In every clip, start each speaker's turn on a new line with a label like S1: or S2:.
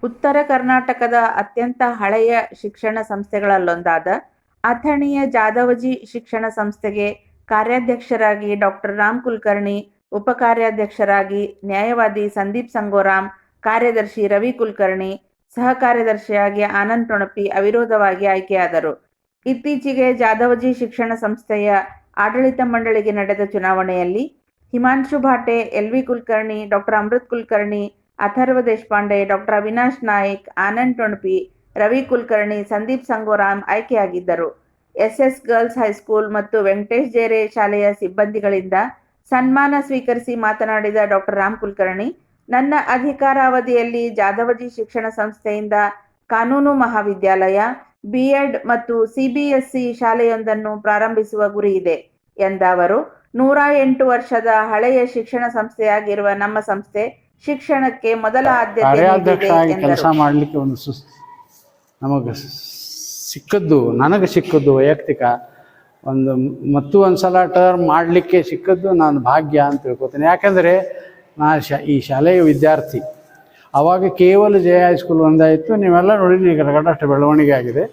S1: ಉತ್ತರ ಕರ್ನಾಟಕದ ಅತ್ಯಂತ ಹಳೆಯ ಶಿಕ್ಷಣ ಸಂಸ್ಥೆಗಳಲ್ಲೊಂದಾದ ಅಥಣಿಯ ಜಾದವಜಿ ಶಿಕ್ಷಣ ಸಂಸ್ಥೆಗೆ ಕಾರ್ಯಾಧ್ಯಕ್ಷರಾಗಿ ಡಾಕ್ಟರ್ ರಾಮ್ ಕುಲಕರ್ಣಿ, ಉಪಕಾರ್ಯಾಧ್ಯಕ್ಷರಾಗಿ ನ್ಯಾಯವಾದಿ ಸಂದೀಪ್ ಸಂಗೋರಾಮ್, ಕಾರ್ಯದರ್ಶಿ ರವಿ ಕುಲಕರ್ಣಿ, ಸಹ ಕಾರ್ಯದರ್ಶಿಯಾಗಿ ಆನಂದ್ ಟೊಣಪಿ ಅವಿರೋಧವಾಗಿ ಆಯ್ಕೆಯಾದರು. ಇತ್ತೀಚೆಗೆ ಜಾದವಜಿ ಶಿಕ್ಷಣ ಸಂಸ್ಥೆಯ ಆಡಳಿತ ಮಂಡಳಿಗೆ ನಡೆದ ಚುನಾವಣೆಯಲ್ಲಿ Himanshu Bhate, L V. Kulkarni, doctor Amrit Kulkarni, Atharva Deshpande, doctor Avinash Naik, Anand Tonapi, Ravi Kulkarni, Sandeep Sangoram ಆಯ್ಕೆಯಾಗಿದ್ದರು. ಎಸ್.ಎಸ್. ಗರ್ಲ್ಸ್ ಹೈಸ್ಕೂಲ್ ಮತ್ತು ವೆಂಕಟೇಶ್ ಜೇರೆ ಶಾಲೆಯ ಸಿಬ್ಬಂದಿಗಳಿಂದ ಸನ್ಮಾನ ಸ್ವೀಕರಿಸಿ ಮಾತನಾಡಿದ ಡಾಕ್ಟರ್ ರಾಮ್ ಕುಲಕರ್ಣಿ, ನನ್ನ ಅಧಿಕಾರಾವಧಿಯಲ್ಲಿ ಜಾದವಜಿ ಶಿಕ್ಷಣ ಸಂಸ್ಥೆಯಿಂದ ಕಾನೂನು ಮಹಾವಿದ್ಯಾಲಯ, ಬಿ.ಎಡ್ ಮತ್ತು ಸಿಬಿಎಸ್ಇ ಶಾಲೆಯೊಂದನ್ನು ಪ್ರಾರಂಭಿಸುವ ಗುರಿಯಿದೆ ಎಂದ ಅವರು, 108 ವರ್ಷದ ಹಳೆಯ ಶಿಕ್ಷಣ ಸಂಸ್ಥೆಯಾಗಿರುವ ನಮ್ಮ ಸಂಸ್ಥೆ ಶಿಕ್ಷಣಕ್ಕೆ ಮೊದಲ ಆದ್ಯತೆ ನೀಡಿದೆ ಎಂದರು.
S2: ಕೆಲಸ ಮಾಡಲಿಕ್ಕೆ ನನಗೆ ಸಿಕ್ಕದ್ದು ವೈಯಕ್ತಿಕ ಒಂದು ಸಲ ಟರ್ಮ್ ಮಾಡಲಿಕ್ಕೆ ಸಿಕ್ಕದ್ದು ನಾನು ಭಾಗ್ಯ ಅಂತ ತಿಳ್ಕೊತೀನಿ. ಯಾಕಂದರೆ ಈ ಶಾಲೆಯ ವಿದ್ಯಾರ್ಥಿ ಆವಾಗ ಕೇವಲ ಜೆ ಹೈಸ್ಕೂಲ್ ಒಂದಾಯಿತು. ನೀವೆಲ್ಲ ನೋಡಿದ್ರಿ, ಈಗ ರಗಡಷ್ಟು ಬೆಳವಣಿಗೆ ಆಗಿದೆ.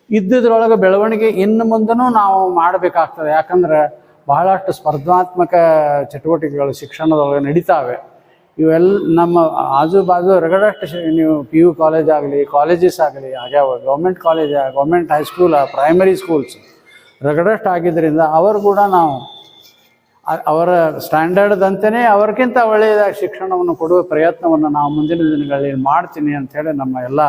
S2: ಇದ್ದದ್ರೊಳಗೆ ಬೆಳವಣಿಗೆ ಇನ್ನು ಮುಂದೂ ನಾವು ಮಾಡಬೇಕಾಗ್ತದೆ. ಯಾಕಂದ್ರೆ ಬಹಳಷ್ಟು ಸ್ಪರ್ಧಾತ್ಮಕ ಚಟುವಟಿಕೆಗಳು ಶಿಕ್ಷಣದೊಳಗೆ ನಡೀತಾವೆ. ಇವೆಲ್ಲ ನಮ್ಮ ಆಜು ಬಾಜು ರಗಡಷ್ಟು ನೀವು PU ಕಾಲೇಜ್ ಆಗಲಿ, ಕಾಲೇಜಸ್ ಆಗಲಿ ಆಗ್ಯಾವ, government college, government high school, primary schools ರಗಡಷ್ಟು ಆಗಿದ್ದರಿಂದ ಅವರು ಕೂಡ ನಾವು ಅವರ ಸ್ಟ್ಯಾಂಡರ್ಡ್ದಂತೆಯೇ ಅವ್ರಿಗಿಂತ ಒಳ್ಳೆಯದಾಗಿ ಶಿಕ್ಷಣವನ್ನು ಕೊಡುವ ಪ್ರಯತ್ನವನ್ನು ನಾವು ಮುಂದಿನ ದಿನಗಳಲ್ಲಿ ಮಾಡ್ತೀನಿ ಅಂಥೇಳಿ ನಮ್ಮ ಎಲ್ಲ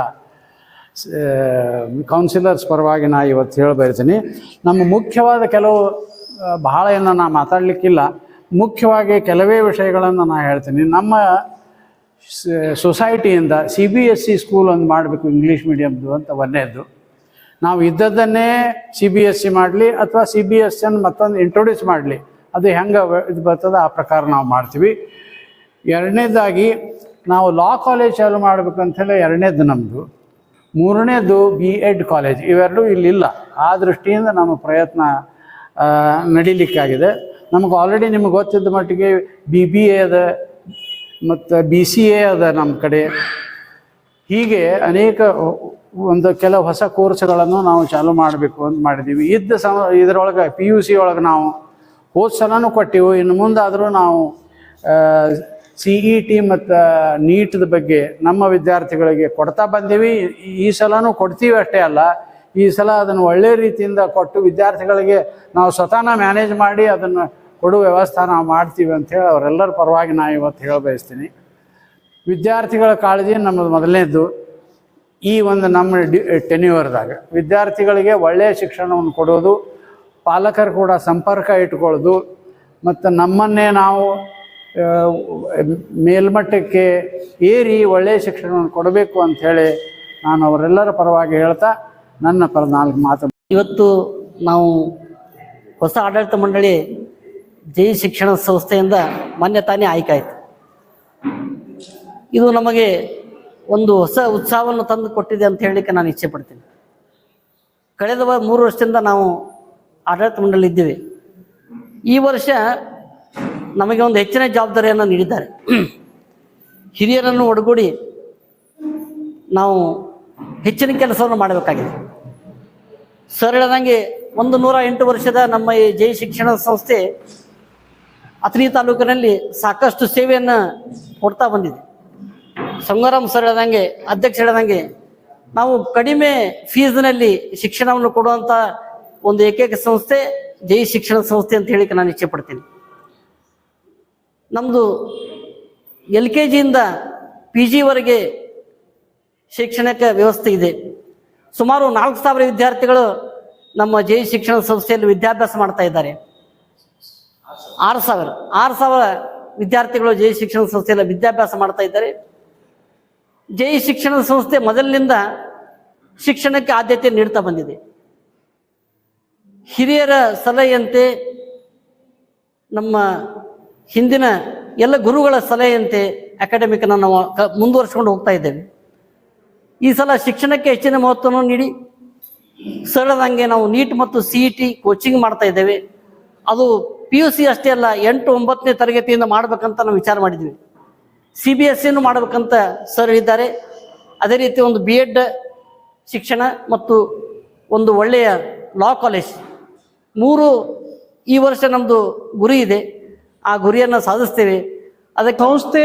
S2: ಕೌನ್ಸಿಲರ್ಸ್ ಪರವಾಗಿ ನಾ ಇವತ್ತು ಹೇಳಬಯಸ್ತೀನಿ. ನಮ್ಮ ಮುಖ್ಯವಾದ ಕೆಲವು ಬಹಳ ಏನೋ ನಾ ಮಾತಾಡಲಿಕ್ಕಿಲ್ಲ, ಮುಖ್ಯವಾಗಿ ಕೆಲವೇ ವಿಷಯಗಳನ್ನು ನಾನು ಹೇಳ್ತೀನಿ. ನಮ್ಮ ಸೊಸೈಟಿಯಿಂದ CBSE ಸ್ಕೂಲ್ ಒಂದು ಮಾಡಬೇಕು, ಇಂಗ್ಲೀಷ್ ಮೀಡಿಯಮ್ದು ಅಂತ ಒಂದನೇದ್ದು. ನಾವು ಇದ್ದದ್ದನ್ನೇ CBSE ಮಾಡಲಿ ಅಥವಾ CBSE ಮತ್ತೊಂದು ಇಂಟ್ರೊಡ್ಯೂಸ್ ಮಾಡಲಿ, ಅದು ಹೆಂಗೆ ಇದು ಬರ್ತದೆ ಆ ಪ್ರಕಾರ ನಾವು ಮಾಡ್ತೀವಿ. ಎರಡನೇದಾಗಿ ನಾವು ಲಾ ಕಾಲೇಜ್ ಚಾಲು ಮಾಡಬೇಕು ಅಂಥೇಳಿ ಎರಡನೇದು ನಮ್ಮದು. ಮೂರನೇದು B.Ed ಕಾಲೇಜ್. ಇವೆರಡೂ ಇಲ್ಲಿಲ್ಲ. ಆ ದೃಷ್ಟಿಯಿಂದ ನಮ್ಮ ಪ್ರಯತ್ನ ನಡೀಲಿಕ್ಕಾಗಿದೆ. ನಮಗೆ ಆಲ್ರೆಡಿ ನಿಮಗೆ ಗೊತ್ತಿದ್ದ ಮಟ್ಟಿಗೆ BBA ಅದ ಮತ್ತು BCA ಅದ ನಮ್ಮ ಕಡೆ. ಹೀಗೆ ಅನೇಕ ಕೆಲವು ಹೊಸ ಕೋರ್ಸ್ಗಳನ್ನು ನಾವು ಚಾಲೂ ಮಾಡಬೇಕು ಅಂತ ಮಾಡಿದ್ದೀವಿ. ಇದರೊಳಗೆ PUC ಒಳಗೆ ನಾವು ಹೋದ ಸಲನೂ ಕೊಟ್ಟೆವು. ಇನ್ನು ಮುಂದಾದರೂ ನಾವು CET ಮತ್ತು ನೀಟ್ದ ಬಗ್ಗೆ ನಮ್ಮ ವಿದ್ಯಾರ್ಥಿಗಳಿಗೆ ಕೊಡ್ತಾ ಬಂದೀವಿ. ಈ ಸಲನೂ ಕೊಡ್ತೀವಿ ಅಷ್ಟೇ ಅಲ್ಲ, ಈ ಸಲ ಅದನ್ನು ಒಳ್ಳೆಯ ರೀತಿಯಿಂದ ಕೊಟ್ಟು ವಿದ್ಯಾರ್ಥಿಗಳಿಗೆ ನಾವು ಸ್ವತಃ ಮ್ಯಾನೇಜ್ ಮಾಡಿ ಅದನ್ನು ಕೊಡುವ ವ್ಯವಸ್ಥೆ ನಾವು ಮಾಡ್ತೀವಿ ಅಂಥೇಳಿ ಅವರೆಲ್ಲರ ಪರವಾಗಿ ನಾನು ಇವತ್ತು ಹೇಳಬಯಸ್ತೀನಿ. ವಿದ್ಯಾರ್ಥಿಗಳ ಕಾಳಜಿ ನಮ್ಮದು ಮೊದಲನೇದ್ದು. ಈ ಒಂದು ನಮ್ಮ ಟೆನ್ಯೂರ್ದಾಗ ವಿದ್ಯಾರ್ಥಿಗಳಿಗೆ ಒಳ್ಳೆಯ ಶಿಕ್ಷಣವನ್ನು ಕೊಡೋದು, ಪಾಲಕರು ಕೂಡ ಸಂಪರ್ಕ ಇಟ್ಕೊಳ್ಳೋದು ಮತ್ತು ನಮ್ಮನ್ನೇ ನಾವು ಮೇಲ್ಮಟ್ಟಕ್ಕೆ ಏರಿ ಒಳ್ಳೆಯ ಶಿಕ್ಷಣವನ್ನು ಕೊಡಬೇಕು ಅಂಥೇಳಿ ನಾನು ಅವರೆಲ್ಲರ ಪರವಾಗಿ ಹೇಳ್ತಾ ನನ್ನ 4 ಮಾತು.
S3: ಇವತ್ತು ನಾವು ಹೊಸ ಆಡಳಿತ ಮಂಡಳಿ ಜೈ ಶಿಕ್ಷಣ ಸಂಸ್ಥೆಯಿಂದ ಮಾನ್ಯ ತಾನೇ ಆಯ್ಕೆ ಆಯಿತು. ಇದು ನಮಗೆ ಒಂದು ಹೊಸ ಉತ್ಸಾಹವನ್ನು ತಂದು ಕೊಟ್ಟಿದೆ ಅಂತ ಹೇಳಲಿಕ್ಕೆ ನಾನು ಇಚ್ಛೆ ಪಡ್ತೀನಿ. ಕಳೆದ 3 ವರ್ಷದಿಂದ ನಾವು ಆಡಳಿತ ಮಂಡಳಿ ಇದ್ದೀವಿ. ಈ ವರ್ಷ ನಮಗೆ ಒಂದು ಹೆಚ್ಚಿನ ಜವಾಬ್ದಾರಿಯನ್ನು ನೀಡಿದ್ದಾರೆ. ಹಿರಿಯರನ್ನು ಒಡಗೂಡಿ ನಾವು ಹೆಚ್ಚಿನ ಕೆಲಸವನ್ನು ಮಾಡಬೇಕಾಗಿದೆ. ಸರ್ ಹೇಳಿದಂಗೆ 108 ವರ್ಷದ ನಮ್ಮ ಈ ಜೈ ಶಿಕ್ಷಣ ಸಂಸ್ಥೆ ಅಥಣಿ ತಾಲೂಕಿನಲ್ಲಿ ಸಾಕಷ್ಟು ಸೇವೆಯನ್ನು ಕೊಡ್ತಾ ಬಂದಿದೆ. ಸಂಗೋರಾಮ್ ಸರ್ ಹೇಳಿದಂಗೆ, ಅಧ್ಯಕ್ಷ ಹೇಳಿದಂಗೆ, ನಾವು ಕಡಿಮೆ ಫೀಸ್ನಲ್ಲಿ ಶಿಕ್ಷಣವನ್ನು ಕೊಡುವಂಥ ಒಂದು ಏಕೈಕ ಸಂಸ್ಥೆ ಜೈ ಶಿಕ್ಷಣ ಸಂಸ್ಥೆ ಅಂತ ಹೇಳಿಕ್ಕೆ ನಾನು ಇಚ್ಛೆ ಪಡ್ತೀನಿ. ನಮ್ಮದು LKGಯಿಂದ PGವರೆಗೆ ಶೈಕ್ಷಣಿಕ ವ್ಯವಸ್ಥೆ ಇದೆ. ಸುಮಾರು 4,000 ವಿದ್ಯಾರ್ಥಿಗಳು ನಮ್ಮ ಜೈ ಶಿಕ್ಷಣ ಸಂಸ್ಥೆಯಲ್ಲಿ ವಿದ್ಯಾಭ್ಯಾಸ ಮಾಡ್ತಾ ಇದ್ದಾರೆ. 6,000 ವಿದ್ಯಾರ್ಥಿಗಳು ಜೈ ಶಿಕ್ಷಣ ಸಂಸ್ಥೆಯಲ್ಲಿ ವಿದ್ಯಾಭ್ಯಾಸ ಮಾಡ್ತಾ ಇದ್ದಾರೆ. ಜೈ ಶಿಕ್ಷಣ ಸಂಸ್ಥೆ ಮೊದಲಿನಿಂದ ಶಿಕ್ಷಣಕ್ಕೆ ಆದ್ಯತೆ ನೀಡ್ತಾ ಬಂದಿದೆ. ಹಿರಿಯರ ಸಲಹೆಯಂತೆ, ನಮ್ಮ ಹಿಂದಿನ ಎಲ್ಲ ಗುರುಗಳ ಸಲಹೆಯಂತೆ ಅಕಾಡೆಮಿಕನ್ನು ನಾವು ಮುಂದುವರಿಸ್ಕೊಂಡು ಹೋಗ್ತಾ ಇದ್ದೇವೆ. ಈ ಸಲ ಶಿಕ್ಷಣಕ್ಕೆ ಹೆಚ್ಚಿನ ಮಹತ್ವವನ್ನು ನೀಡಿ ಸರಳದಂಗೆ ನಾವು ನೀಟ್ ಮತ್ತು CET ಕೋಚಿಂಗ್ ಮಾಡ್ತಾ ಇದ್ದೇವೆ. ಅದು PUC ಅಷ್ಟೇ ಅಲ್ಲ, 8, 9ನೇ ತರಗತಿಯಿಂದ ಮಾಡ್ಬೇಕಂತ ನಾವು ವಿಚಾರ ಮಾಡಿದ್ವಿ. CBSEನೂ ಮಾಡ್ಬೇಕಂತ ಸರ್ ಹೇಳಿದ್ದಾರೆ. ಅದೇ ರೀತಿ ಒಂದು B.Ed ಶಿಕ್ಷಣ ಮತ್ತು ಒಂದು ಒಳ್ಳೆಯ ಲಾ ಕಾಲೇಜ್ 3 ಈ ವರ್ಷ ನಮ್ಮದು ಗುರಿ ಇದೆ. ಆ ಗುರಿಯನ್ನು ಸಾಧಿಸ್ತೇವೆ. ಅದಕ್ಕೆ
S4: ಸಂಸ್ಥೆ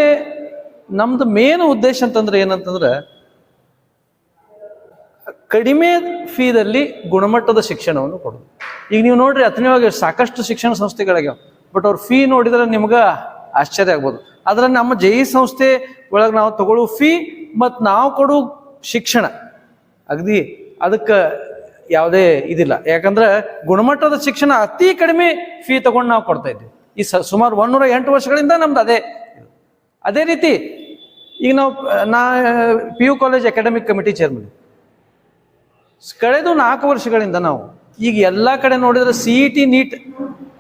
S4: ನಮ್ದು ಮೇನ್ ಉದ್ದೇಶ ಅಂತಂದ್ರೆ ಏನಂತಂದ್ರೆ ಕಡಿಮೆ ಫೀದಲ್ಲಿ ಗುಣಮಟ್ಟದ ಶಿಕ್ಷಣವನ್ನು ಕೊಡೋದು. ಈಗ ನೀವು ನೋಡ್ರಿ ಅಥಣಿಯಾಗ ಸಾಕಷ್ಟು ಶಿಕ್ಷಣ ಸಂಸ್ಥೆಗಳಾಗ್ಯಾವ, ಬಟ್ ಅವ್ರ ಫೀ ನೋಡಿದ್ರೆ ನಿಮ್ಗೆ ಆಶ್ಚರ್ಯ ಆಗ್ಬೋದು. ಆದ್ರೆ ನಮ್ಮ JE ಸಂಸ್ಥೆ ಒಳಗೆ ನಾವು ತಗೊಳ್ಳೋ ಫೀ ಮತ್ತು ನಾವು ಕೊಡೋ ಶಿಕ್ಷಣ ಅಗದಿ ಅದಕ್ಕೆ ಯಾವುದೇ ಇದಿಲ್ಲ. ಯಾಕಂದ್ರೆ ಗುಣಮಟ್ಟದ ಶಿಕ್ಷಣ ಅತಿ ಕಡಿಮೆ ಫೀ ತಗೊಂಡು ನಾವು ಕೊಡ್ತಾ ಇದ್ವಿ. ಈ ಸುಮಾರು 108 ವರ್ಷಗಳಿಂದ ನಮ್ದು ಅದೇ ರೀತಿ. ಈಗ ನಾ PU college academic committee chairman. ಕಳೆದ 4 ವರ್ಷಗಳಿಂದ ನಾವು ಈಗ ಎಲ್ಲ ಕಡೆ ನೋಡಿದ್ರೆ CET NEET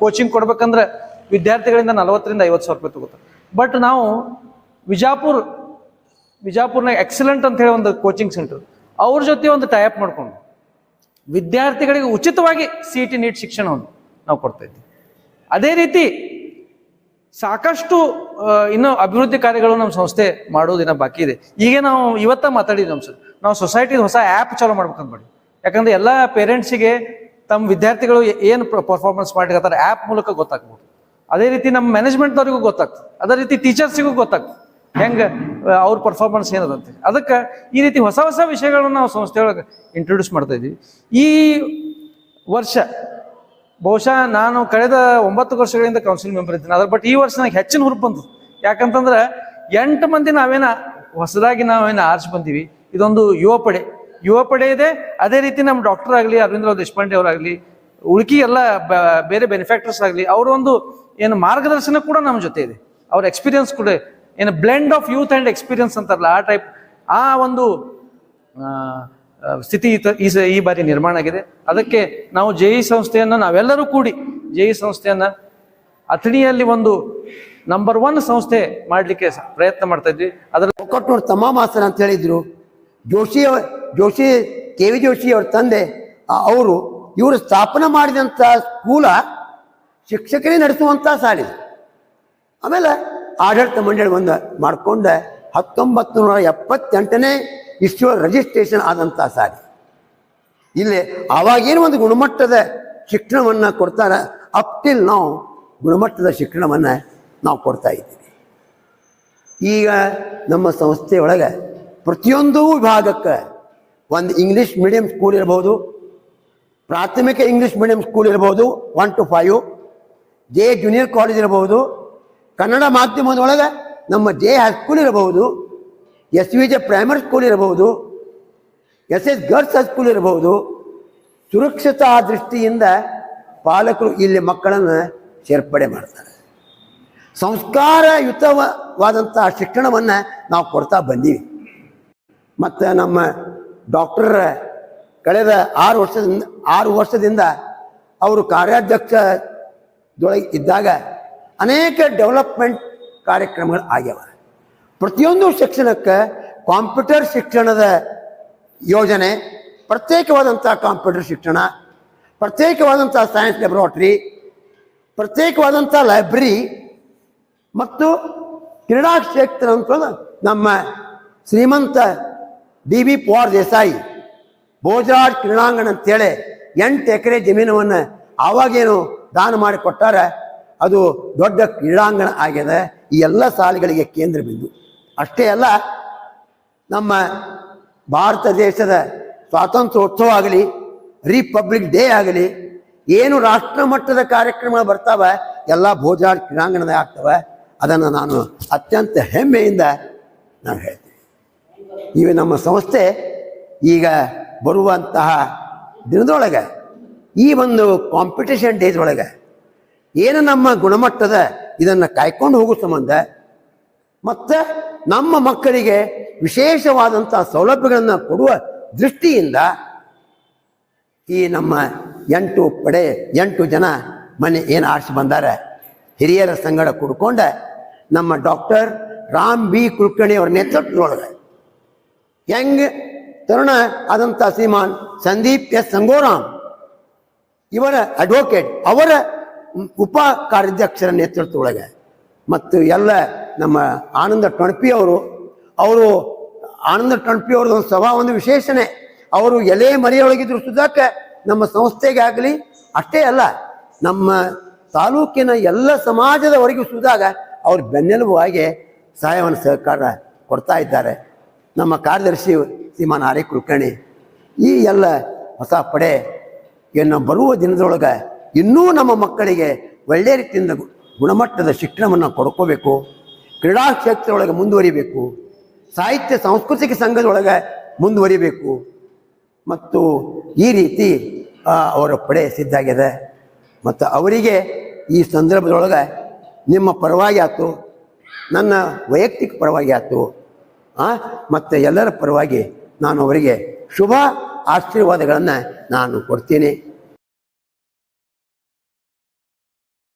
S4: ಕೋಚಿಂಗ್ ಕೊಡ್ಬೇಕಂದ್ರೆ ವಿದ್ಯಾರ್ಥಿಗಳಿಂದ 40,000 ರಿಂದ 50,000 ರೂಪಾಯಿ ತಗೋತಾರೆ. ಬಟ್ ನಾವು ವಿಜಾಪುರ್ನಾಗ ಎಕ್ಸಲೆಂಟ್ ಅಂತ ಹೇಳಿ ಒಂದು ಕೋಚಿಂಗ್ ಸೆಂಟರ್, ಅವ್ರ ಜೊತೆ ಒಂದು ಟೈಅಪ್ ಮಾಡ್ಕೊಂಡು ವಿದ್ಯಾರ್ಥಿಗಳಿಗೆ ಉಚಿತವಾಗಿ CET NEET ಶಿಕ್ಷಣವನ್ನು ನಾವು ಕೊಡ್ತಾ ಇದ್ದೀವಿ. ಅದೇ ರೀತಿ ಸಾಕಷ್ಟು ಇನ್ನೂ ಅಭಿವೃದ್ಧಿ ಕಾರ್ಯಗಳು ನಮ್ಮ ಸಂಸ್ಥೆ ಮಾಡೋದಿನ ಬಾಕಿ ಇದೆ. ಈಗ ನಾವು ಇವತ್ತ ಮಾತಾಡಿದ್ವಿ ನಾವು ಸೊಸೈಟಿ ಹೊಸ ಆ್ಯಪ್ ಚಾಲೂ ಮಾಡ್ಬೇಕಂತ ಮಾಡಿ. ಯಾಕಂದ್ರೆ ಎಲ್ಲ ಪೇರೆಂಟ್ಸಿಗೆ ತಮ್ಮ ವಿದ್ಯಾರ್ಥಿಗಳು ಏನು ಪರ್ಫಾರ್ಮೆನ್ಸ್ ಮಾಡಿರ್ತಾರೆ ಆ್ಯಪ್ ಮೂಲಕ ಗೊತ್ತಾಗ್ಬೋದು. ಅದೇ ರೀತಿ ನಮ್ಮ ಮ್ಯಾನೇಜ್ಮೆಂಟ್ದವ್ರಿಗೂ ಗೊತ್ತಾಗ್ತದೆ, ಅದೇ ರೀತಿ ಟೀಚರ್ಸಿಗೂ ಗೊತ್ತಾಗ್ತದೆ ಹೆಂಗೆ ಅವ್ರ ಪರ್ಫಾರ್ಮೆನ್ಸ್ ಏನದಂತೆ. ಅದಕ್ಕೆ ಈ ರೀತಿ ಹೊಸ ಹೊಸ ವಿಷಯಗಳನ್ನು ನಾವು ಸಂಸ್ಥೆಯೊಳಗೆ ಇಂಟ್ರೊಡ್ಯೂಸ್ ಮಾಡ್ತಾ ಇದ್ದೀವಿ. ಈ ವರ್ಷ ಬಹುಶಃ ನಾನು ಕಳೆದ 9 ವರ್ಷಗಳಿಂದ ಕೌನ್ಸಿಲ್ ಮೆಂಬರ್ ಇದ್ದೀನಿ. ಅದ್ರ ಬಟ್ ಈ ವರ್ಷ ನನಗೆ ಹೆಚ್ಚಿನ ಹುರುಪು ಬಂತು. ಯಾಕಂತಂದ್ರೆ 8 ಮಂದಿ ಹೊಸದಾಗಿ ನಾವೇನು ಆರ್ಚ್ ಬಂದೀವಿ. ಇದೊಂದು ಯುವ ಪಡೆ ಇದೆ. ಅದೇ ರೀತಿ ನಮ್ಮ ಡಾಕ್ಟರ್ ಆಗಲಿ, ಅರವಿಂದರಾವ್ ದೇಶಪಾಂಡೆ ಅವರಾಗಲಿ, ಉಳ್ಕಿ ಎಲ್ಲ ಬೇರೆ ಬೆನಿಫ್ಯಾಕ್ಟರ್ಸ್ ಆಗಲಿ, ಅವರ ಒಂದು ಏನು ಮಾರ್ಗದರ್ಶನ ಕೂಡ ನಮ್ಮ ಜೊತೆ ಇದೆ. ಅವ್ರ ಎಕ್ಸ್ಪೀರಿಯನ್ಸ್ ಕೂಡ ಏನು blend of youth and experience ಅಂತಾರಲ್ಲ ಆ ಟೈಪ್, ಆ ಒಂದು ಸ್ಥಿತಿ ಈ ಬಾರಿ ನಿರ್ಮಾಣ ಆಗಿದೆ. ಅದಕ್ಕೆ ನಾವು JE ಸಂಸ್ಥೆಯನ್ನು ನಾವೆಲ್ಲರೂ ಕೂಡಿ JE ಸಂಸ್ಥೆಯನ್ನು ಅಥಣಿಯಲ್ಲಿ ಒಂದು ನಂಬರ್ 1 ಸಂಸ್ಥೆ ಮಾಡಲಿಕ್ಕೆ ಪ್ರಯತ್ನ ಮಾಡ್ತಾ ಇದ್ವಿ. ಅದರ
S5: ಒಕ್ಕಟ್ನೂರು ತಮಾಮಾಸನ ಅಂತ ಹೇಳಿದ್ರು. ಜೋಶಿ KV ಜೋಶಿ ಅವ್ರ ತಂದೆ ಇವರು ಸ್ಥಾಪನೆ ಮಾಡಿದಂಥ ಸ್ಕೂಲ ಶಿಕ್ಷಕರೇ ನಡೆಸುವಂಥ ಶಾಲೆ. ಆಮೇಲೆ ಆಡಳಿತ ಮಂಡಳಿ ಮಾಡಿಕೊಂಡ 1978ನೇ ಇಸ್ವಿ ರಿಜಿಸ್ಟ್ರೇಷನ್ ಆದಂಥ ಶಾಲೆ. ಇಲ್ಲಿ ಆವಾಗೇನು ಒಂದು ಗುಣಮಟ್ಟದ ಶಿಕ್ಷಣವನ್ನು ಕೊಡ್ತಾರೆ. ಅಪ್ ಟಿಲ್ ನಾವು ಗುಣಮಟ್ಟದ ಶಿಕ್ಷಣವನ್ನು ನಾವು ಕೊಡ್ತಾ ಇದ್ದೀವಿ. ಈಗ ನಮ್ಮ ಸಂಸ್ಥೆಯೊಳಗೆ ಪ್ರತಿಯೊಂದು ವಿಭಾಗಕ್ಕೆ ಒಂದು ಇಂಗ್ಲೀಷ್ ಮೀಡಿಯಂ ಸ್ಕೂಲ್ ಇರ್ಬೋದು, ಪ್ರಾಥಮಿಕ ಇಂಗ್ಲೀಷ್ ಮೀಡಿಯಂ ಸ್ಕೂಲ್ ಇರ್ಬೋದು 1 to 5, JE ಜೂನಿಯರ್ ಕಾಲೇಜ್ ಇರಬಹುದು, ಕನ್ನಡ ಮಾಧ್ಯಮದೊಳಗೆ ನಮ್ಮ JE ಹೈಸ್ಕೂಲ್ ಇರಬಹುದು, SVJ ಪ್ರೈಮರಿ ಸ್ಕೂಲ್ ಇರಬಹುದು, SS ಗರ್ಲ್ಸ್ ಹೈಸ್ಕೂಲ್ ಇರಬಹುದು. ಸುರಕ್ಷತಾ ದೃಷ್ಟಿಯಿಂದ ಪಾಲಕರು ಇಲ್ಲಿ ಮಕ್ಕಳನ್ನು ಸೇರ್ಪಡೆ ಮಾಡ್ತಾರೆ. ಸಂಸ್ಕಾರಯುತವಾದಂಥ ಶಿಕ್ಷಣವನ್ನು ನಾವು ಕೊಡ್ತಾ ಬಂದೀವಿ. ಮತ್ತು ನಮ್ಮ ಡಾಕ್ಟರ್ ಕಳೆದ 6 ವರ್ಷದಿಂದ ಅವರು ಕಾರ್ಯಾಧ್ಯಕ್ಷದೊಳಗೆ ಇದ್ದಾಗ ಅನೇಕ ಡೆವಲಪ್ಮೆಂಟ್ ಕಾರ್ಯಕ್ರಮಗಳು ಆಗ್ಯಾವ. ಪ್ರತಿಯೊಂದು ಶಿಕ್ಷಣಕ್ಕೆ ಕಾಂಪ್ಯೂಟರ್ ಶಿಕ್ಷಣದ ಯೋಜನೆ, ಪ್ರತ್ಯೇಕವಾದಂಥ ಕಾಂಪ್ಯೂಟರ್ ಶಿಕ್ಷಣ, ಪ್ರತ್ಯೇಕವಾದಂಥ ಸೈನ್ಸ್ ಲ್ಯಾಬ್ರೋಟರಿ, ಪ್ರತ್ಯೇಕವಾದಂಥ ಲೈಬ್ರರಿ ಮತ್ತು ಕ್ರೀಡಾ ಕ್ಷೇತ್ರ ಅಂತ ನಮ್ಮ ಶ್ರೀಮಂತ DB ಪವಾರ್ ದೇಸಾಯಿ ಭೋಜರಾಜ್ ಕ್ರೀಡಾಂಗಣ ಅಂತೇಳಿ 8 ಎಕರೆ ಜಮೀನವನ್ನು ಆವಾಗೇನು ದಾನ ಮಾಡಿ ಕೊಟ್ಟಾರ. ಅದು ದೊಡ್ಡ ಕ್ರೀಡಾಂಗಣ ಆಗಿದೆ. ಈ ಎಲ್ಲ ಶಾಲೆಗಳಿಗೆ ಕೇಂದ್ರ ಬಿಂದು. ಅಷ್ಟೇ ಅಲ್ಲ, ನಮ್ಮ ಭಾರತ ದೇಶದ ಸ್ವಾತಂತ್ರ್ಯೋತ್ಸವ ಆಗಲಿ, ರಿಪಬ್ಲಿಕ್ ಡೇ ಆಗಲಿ, ಏನು ರಾಷ್ಟ್ರ ಮಟ್ಟದ ಕಾರ್ಯಕ್ರಮಗಳು ಬರ್ತಾವೆ ಎಲ್ಲ ಭೋಜರಾಜ್ ಕ್ರೀಡಾಂಗಣದ ಆಗ್ತವೆ. ಅದನ್ನು ನಾನು ಅತ್ಯಂತ ಹೆಮ್ಮೆಯಿಂದ ನಾನು ಹೇಳ್ತೀನಿ. ಇವು ನಮ್ಮ ಸಂಸ್ಥೆ ಈಗ ಬರುವಂತಹ ದಿನದೊಳಗೆ ಈ ಒಂದು ಕಾಂಪಿಟೇಷನ್ ಡೇಸ್ ಒಳಗೆ ಏನು ನಮ್ಮ ಗುಣಮಟ್ಟದ ಇದನ್ನು ಕಾಯ್ಕೊಂಡು ಹೋಗೋ ಸಂಬಂಧ ಮತ್ತು ನಮ್ಮ ಮಕ್ಕಳಿಗೆ ವಿಶೇಷವಾದಂಥ ಸೌಲಭ್ಯಗಳನ್ನು ಕೊಡುವ ದೃಷ್ಟಿಯಿಂದ ಈ ನಮ್ಮ 8 ಜನ ಮನೆ ಏನು ಆರಿಸಿ ಬಂದಾರೆ ಹಿರಿಯರ ಸಂಗಡ ಕುಡ್ಕೊಂಡ ನಮ್ಮ ಡಾಕ್ಟರ್ ರಾಮ್ B ಕುಲಕರ್ಣಿ ಅವರ ನೇತೃತ್ವದೊಳಗೆ ತರುಣ ಆದಂಥ ಶ್ರೀಮಾನ್ ಸಂದೀಪ್ S ಸಂಗೋರಾಮ್ ಇವರ ಅಡ್ವೊಕೇಟ್ ಅವರ ಉಪ ಕಾರ್ಯಾಧ್ಯಕ್ಷರ ನೇತೃತ್ವದೊಳಗೆ ಮತ್ತು ಎಲ್ಲ ನಮ್ಮ ಆನಂದ ಟೊಣಪಿ ಅವರು ಆನಂದ ಟೊಣ್ಪಿ ಅವ್ರದ್ದು ಒಂದು ಸಭಾ ಒಂದು ವಿಶೇಷಣೆ. ಅವರು ಎಲೆ ಮರೆಯೊಳಗಿದ್ರು ಸುಧಾಕ ನಮ್ಮ ಸಂಸ್ಥೆಗೆ ಆಗಲಿ, ಅಷ್ಟೇ ಅಲ್ಲ ನಮ್ಮ ತಾಲೂಕಿನ ಎಲ್ಲ ಸಮಾಜದವರೆಗೂ ಸುಧಾಗ ಅವ್ರ ಬೆನ್ನೆಲುಬಾಗಿ ಸಹಾಯವನ್ನು ಸಹಕಾರ ಕೊಡ್ತಾ ಇದ್ದಾರೆ. ನಮ್ಮ ಕಾರ್ಯದರ್ಶಿ ಶ್ರೀಮಾನ್ ಆರ್ ಎ ಕುಲಕರ್ಣಿ ಈ ಎಲ್ಲ ಹೊಸ ಪಡೆ ಇನ್ನು ಬರುವ ದಿನದೊಳಗೆ ಇನ್ನೂ ನಮ್ಮ ಮಕ್ಕಳಿಗೆ ಒಳ್ಳೆಯ ರೀತಿಯಿಂದ ಗುಣಮಟ್ಟದ ಶಿಕ್ಷಣವನ್ನು ಕೊಡ್ಕೋಬೇಕು, ಕ್ರೀಡಾ ಕ್ಷೇತ್ರದೊಳಗೆ ಮುಂದುವರಿಬೇಕು, ಸಾಹಿತ್ಯ ಸಾಂಸ್ಕೃತಿಕ ಸಂಘದೊಳಗೆ ಮುಂದುವರಿಬೇಕು. ಮತ್ತು ಈ ರೀತಿ ಅವರ ಪಡೆ ಸಿದ್ಧಾಗಿದೆ. ಮತ್ತು ಅವರಿಗೆ ಈ ಸಂದರ್ಭದೊಳಗೆ ನಿಮ್ಮ ಪರವಾಗಿ ಆಯ್ತು, ನನ್ನ ವೈಯಕ್ತಿಕ ಪರವಾಗಿ ಆಯ್ತು, ಮತ್ತು ಎಲ್ಲರ ಪರವಾಗಿ ನಾನು ಅವರಿಗೆ ಶುಭ ಆಶೀರ್ವಾದಗಳನ್ನು ನಾನು ಕೊಡ್ತೀನಿ.